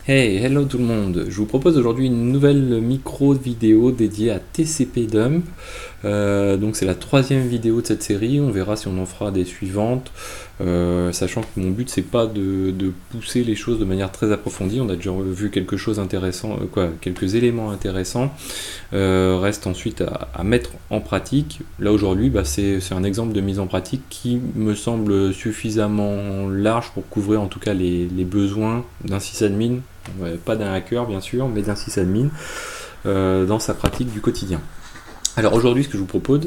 Hey, hello tout le monde. Je vous propose aujourd'hui une nouvelle micro vidéo dédiée à TCP Dump. Donc c'est la troisième vidéo de cette série. On verra si on en fera des suivantes. Sachant que mon but c'est pas de pousser les choses de manière très approfondie. On a déjà vu quelque chose intéressant, quelques éléments intéressants. Reste ensuite à mettre en pratique. Là aujourd'hui, c'est un exemple de mise en pratique qui me semble suffisamment large pour couvrir en tout cas les besoins d'un sysadmin. Pas d'un hacker bien sûr, mais d'un sysadmin dans sa pratique du quotidien. Alors aujourd'hui, ce que je vous propose,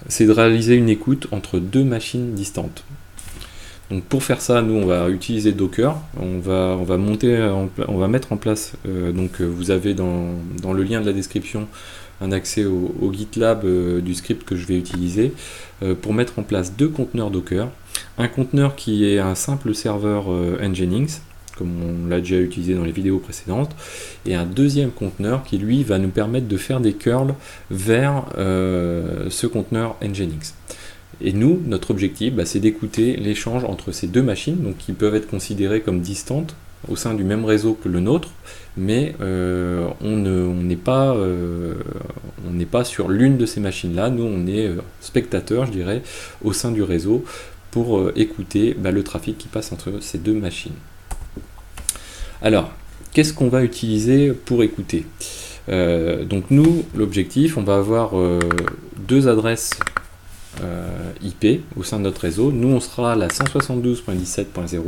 c'est de réaliser une écoute entre deux machines distantes. Donc pour faire ça, nous on va utiliser Docker. On va mettre en place. Vous avez dans le lien de la description un accès au GitLab du script que je vais utiliser pour mettre en place deux conteneurs Docker. Un conteneur qui est un simple serveur Nginx, comme on l'a déjà utilisé dans les vidéos précédentes, et un deuxième conteneur qui lui va nous permettre de faire des curls vers ce conteneur Nginx. Et nous, notre objectif, c'est d'écouter l'échange entre ces deux machines, donc qui peuvent être considérées comme distantes au sein du même réseau que le nôtre, mais on n'est pas sur l'une de ces machines-là. Nous, on est spectateur, je dirais, au sein du réseau pour écouter le trafic qui passe entre ces deux machines. Alors, qu'est-ce qu'on va utiliser pour écouter ? Donc nous, l'objectif, on va avoir deux adresses IP au sein de notre réseau. Nous, on sera à la 172.17.0.1.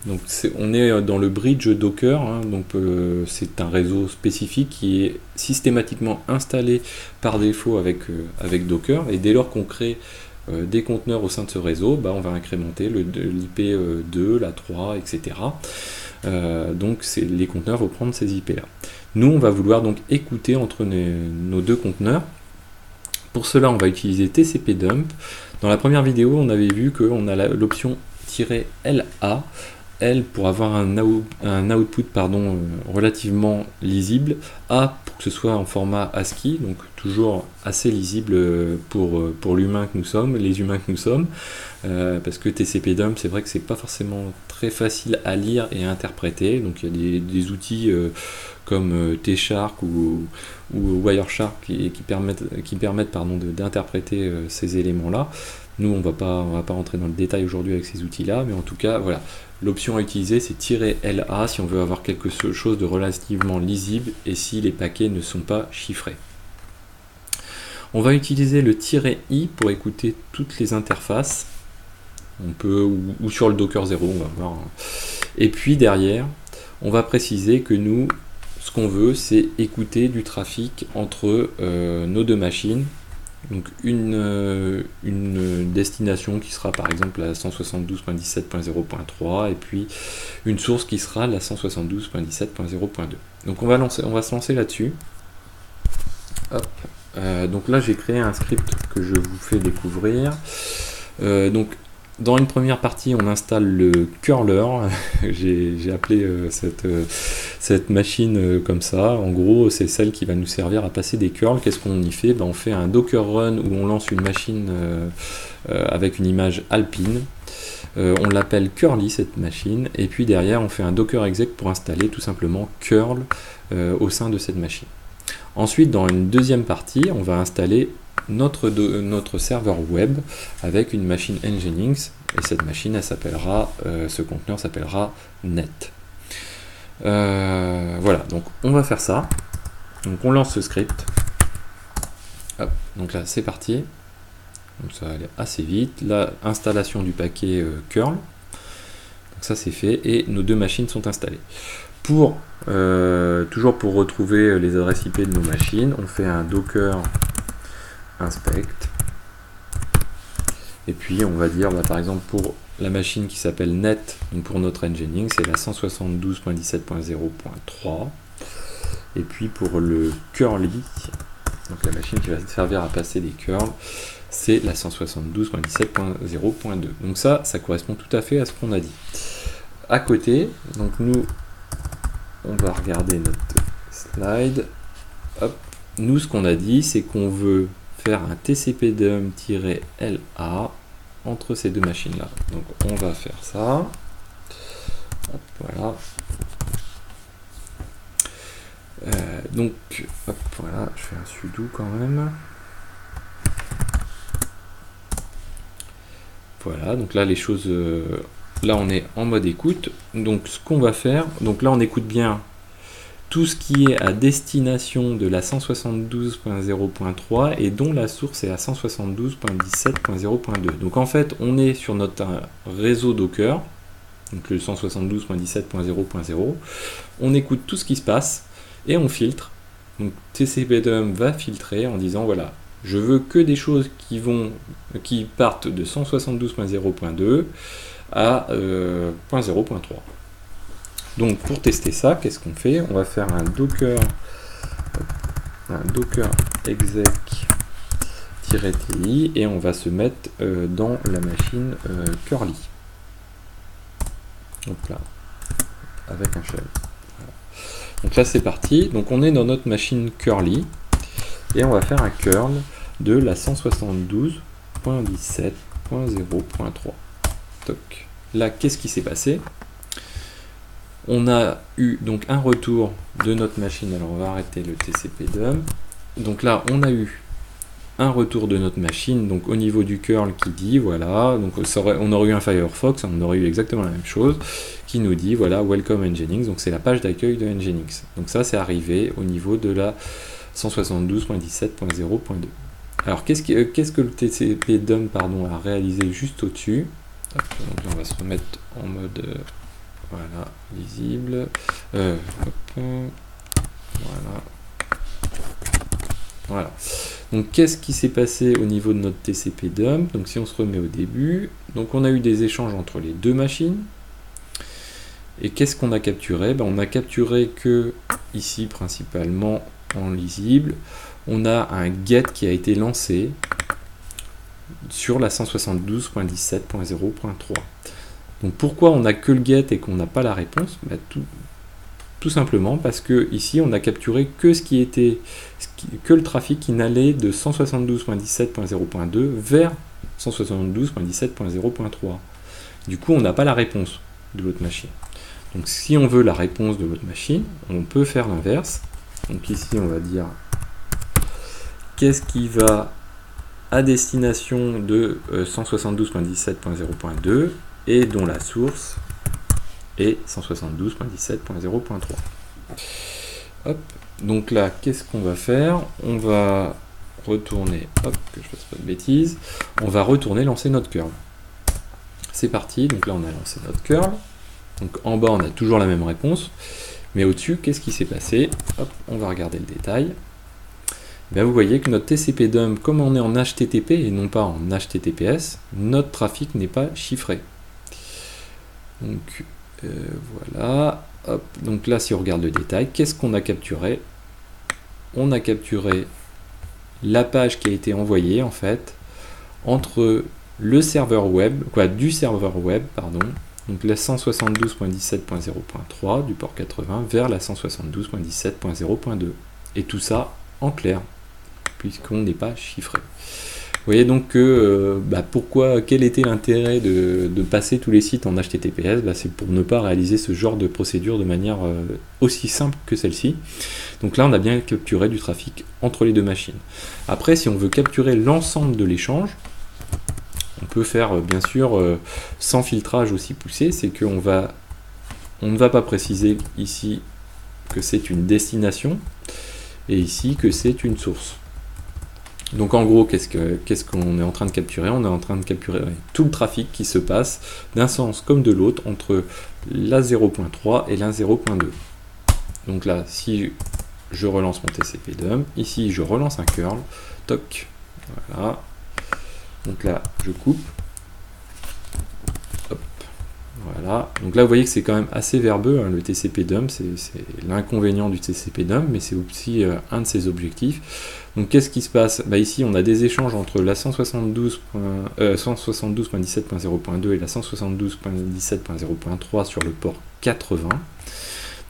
Donc on est dans le bridge Docker. C'est un réseau spécifique qui est systématiquement installé par défaut avec Docker. Et dès lors qu'on crée des conteneurs au sein de ce réseau, on va incrémenter l'IP 2, la 3, etc. Donc les conteneurs vont prendre ces IP là. Nous on va vouloir donc écouter entre nos deux conteneurs. Pour cela on va utiliser TCP Dump. Dans la première vidéo on avait vu qu'on a l'option -LA, L pour avoir un output relativement lisible, A pour que ce soit en format ASCII, donc toujours assez lisible pour l'humain que nous sommes, les humains que nous sommes, parce que TCP Dump, c'est vrai que c'est pas forcément très facile à lire et à interpréter, donc il y a des outils comme T-Shark ou Wireshark qui permettent d'interpréter ces éléments-là. Nous, on va pas rentrer dans le détail aujourd'hui avec ces outils-là, mais en tout cas, voilà. L'option à utiliser, c'est -LA si on veut avoir quelque chose de relativement lisible et si les paquets ne sont pas chiffrés. On va utiliser le -I pour écouter toutes les interfaces. On peut, ou sur le Docker 0, on va voir. Et puis derrière, on va préciser que nous, ce qu'on veut, c'est écouter du trafic entre nos deux machines. Donc une destination qui sera par exemple la 172.17.0.3 et puis une source qui sera la 172.17.0.2. Donc on va se lancer là-dessus. Donc là j'ai créé un script que je vous fais découvrir. Donc dans une première partie, on installe le curler. J'ai appelé cette machine comme ça. En gros, c'est celle qui va nous servir à passer des curls. Qu'est-ce qu'on y fait ? On fait un Docker run où on lance une machine avec une image alpine. On l'appelle curly cette machine. Et puis derrière, on fait un Docker exec pour installer tout simplement curl au sein de cette machine. Ensuite, dans une deuxième partie, on va installer notre serveur web avec une machine Nginx et cette machine ce conteneur s'appellera net. Voilà, donc on va faire ça. Donc on lance ce script. Hop, donc là c'est parti. Donc ça va aller assez vite. La installation du paquet curl. Donc ça c'est fait et nos deux machines sont installées. Toujours pour retrouver les adresses IP de nos machines, on fait un docker inspect et puis on va dire par exemple pour la machine qui s'appelle net, donc pour notre Nginx c'est la 172.17.0.3 et puis pour le curly, donc la machine qui va servir à passer des curls, c'est la 172.17.0.2. donc ça correspond tout à fait à ce qu'on a dit. À côté, donc nous on va regarder notre slide. Hop. Nous ce qu'on a dit c'est qu'on veut faire un TCP Dump-LA entre ces deux machines là. Donc on va faire ça. Hop, voilà. Donc, hop, voilà, je fais un sudo quand même. Voilà, donc là les choses, là on est en mode écoute. Donc ce qu'on va faire, donc là on écoute bien tout ce qui est à destination de la 172.0.3 et dont la source est à 172.17.0.2. Donc en fait on est sur notre réseau Docker, donc le 172.17.0.0. On écoute tout ce qui se passe et on filtre. Donc tcpdump va filtrer en disant voilà, je veux que des choses qui partent de 172.0.2 à 0.3. Donc pour tester ça, qu'est-ce qu'on fait? On va faire un docker exec-ti et on va se mettre dans la machine curly. Donc là, avec un shell. Voilà. Donc là c'est parti. Donc on est dans notre machine curly et on va faire un curl de la 172.17.0.3. Là, qu'est-ce qui s'est passé? On a eu donc un retour de notre machine. Alors on va arrêter le tcpdump. Donc là, on a eu un retour de notre machine, donc au niveau du curl qui dit voilà, donc on aurait eu un Firefox, on aurait eu exactement la même chose, qui nous dit voilà, welcome Nginx, donc c'est la page d'accueil de Nginx. Donc ça, c'est arrivé au niveau de la 172.17.0.2. Alors qu'est-ce que le tcpdump a réalisé juste au-dessus? Donc là, on va se remettre en mode voilà, lisible. Voilà. Donc qu'est-ce qui s'est passé au niveau de notre tcpdump? Donc si on se remet au début, donc on a eu des échanges entre les deux machines. Et qu'est-ce qu'on a capturé? On a capturé que ici principalement en lisible, on a un get qui a été lancé sur la 172.17.0.3. Donc pourquoi on n'a que le get et qu'on n'a pas la réponse? Tout simplement parce que ici on a capturé que que le trafic qui n'allait de 172.17.0.2 vers 172.17.0.3. Du coup on n'a pas la réponse de l'autre machine. Donc si on veut la réponse de l'autre machine, on peut faire l'inverse. Donc ici on va dire qu'est-ce qui va à destination de 172.17.0.2 et dont la source est 172.17.0.3. Hop, donc là, qu'est-ce qu'on va faire? On va retourner, hop, que je fasse pas de bêtises, on va retourner lancer notre curl. C'est parti, donc là on a lancé notre curl. Donc en bas on a toujours la même réponse, mais au-dessus, qu'est-ce qui s'est passé? Hop, on va regarder le détail. Bien, vous voyez que notre tcpdump, comme on est en HTTP et non pas en HTTPS, notre trafic n'est pas chiffré. Donc voilà, hop. Donc là si on regarde le détail, qu'est-ce qu'on a capturé? On a capturé la page qui a été envoyée en fait entre le serveur web, du serveur web, pardon, donc la 172.17.0.3 du port 80 vers la 172.17.0.2. Et tout ça en clair, puisqu'on n'est pas chiffré. Vous voyez donc que quel était l'intérêt de passer tous les sites en HTTPS? C'est pour ne pas réaliser ce genre de procédure de manière aussi simple que celle-ci. Donc là on a bien capturé du trafic entre les deux machines. Après si on veut capturer l'ensemble de l'échange, on peut faire bien sûr sans filtrage aussi poussé, c'est qu'on ne va pas préciser ici que c'est une destination et ici que c'est une source. Donc en gros, qu'est-ce qu'on est en train de capturer? On est en train de capturer tout le trafic qui se passe d'un sens comme de l'autre entre la 0.3 et la 0.2. Donc là, si je relance mon tcpdump, ici je relance un curl, toc, voilà. Donc là, je coupe. Hop, voilà. Donc là, vous voyez que c'est quand même assez verbeux, hein, le tcpdump, c'est l'inconvénient du tcpdump, mais c'est aussi un de ses objectifs. Donc qu'est-ce qui se passe? Ici, on a des échanges entre la 172.17.0.2 et la 172.17.0.3 sur le port 80.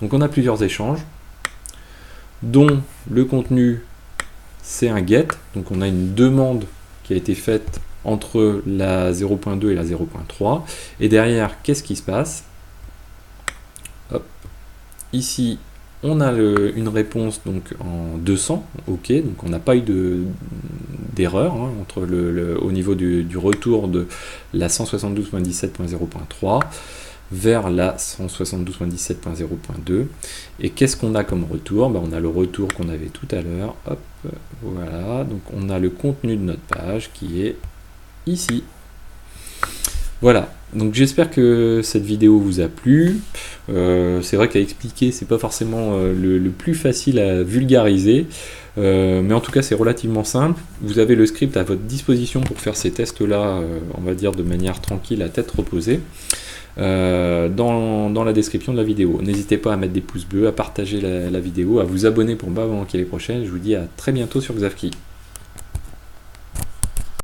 Donc on a plusieurs échanges, dont le contenu, c'est un get. Donc on a une demande qui a été faite entre la 0.2 et la 0.3. Et derrière, qu'est-ce qui se passe? Hop. Ici, On a une réponse donc en 200, ok, donc on n'a pas eu d'erreur hein, entre au niveau du retour de la 172.17.0.3 vers la 172.17.0.2. Et qu'est-ce qu'on a comme retour? On a le retour qu'on avait tout à l'heure. Hop, voilà. Donc on a le contenu de notre page qui est ici. Voilà. Donc j'espère que cette vidéo vous a plu. C'est vrai qu'à expliquer, c'est pas forcément le plus facile à vulgariser. Mais en tout cas, c'est relativement simple. Vous avez le script à votre disposition pour faire ces tests-là, on va dire de manière tranquille, à tête reposée. Dans la description de la vidéo. N'hésitez pas à mettre des pouces bleus, à partager la vidéo, à vous abonner pour ne pas manquer les prochaines. Je vous dis à très bientôt sur Xavki.